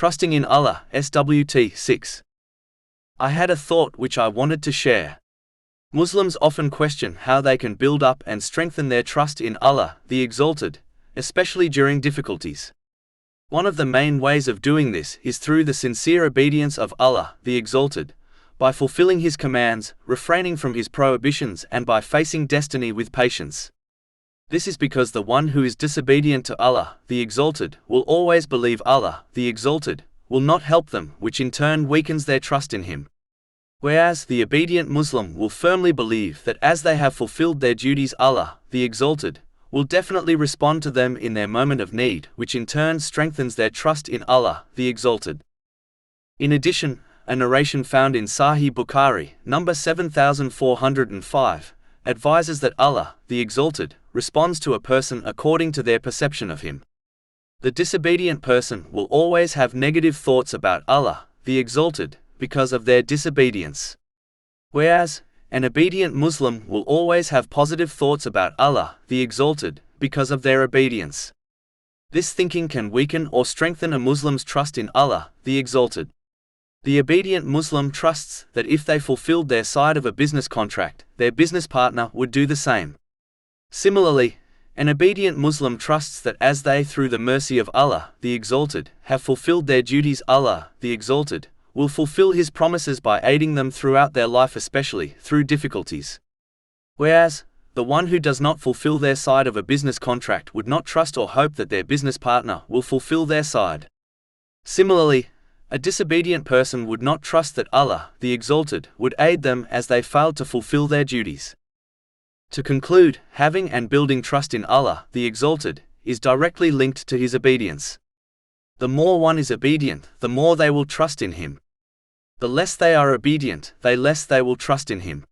Trusting in Allah, SWT 6. I had a thought which I wanted to share. Muslims often question how they can build up and strengthen their trust in Allah, the Exalted, especially during difficulties. One of the main ways of doing this is through the sincere obedience of Allah, the Exalted, by fulfilling His commands, refraining from His prohibitions, and by facing destiny with patience. This is because the one who is disobedient to Allah, the Exalted, will always believe Allah, the Exalted, will not help them, which in turn weakens their trust in Him. Whereas the obedient Muslim will firmly believe that as they have fulfilled their duties, Allah, the Exalted, will definitely respond to them in their moment of need, which in turn strengthens their trust in Allah, the Exalted. In addition, a narration found in Sahih Bukhari, number 7405, advises that Allah, the Exalted, responds to a person according to their perception of Him. The disobedient person will always have negative thoughts about Allah, the Exalted, because of their disobedience. Whereas, an obedient Muslim will always have positive thoughts about Allah, the Exalted, because of their obedience. This thinking can weaken or strengthen a Muslim's trust in Allah, the Exalted. The obedient Muslim trusts that if they fulfilled their side of a business contract, their business partner would do the same. Similarly, an obedient Muslim trusts that as they, through the mercy of Allah, the Exalted, have fulfilled their duties, Allah, the Exalted, will fulfill His promises by aiding them throughout their life, especially through difficulties. Whereas, the one who does not fulfill their side of a business contract would not trust or hope that their business partner will fulfill their side. Similarly, a disobedient person would not trust that Allah, the Exalted, would aid them as they failed to fulfill their duties. To conclude, having and building trust in Allah, the Exalted, is directly linked to His obedience. The more one is obedient, the more they will trust in Him. The less they are obedient, the less they will trust in Him.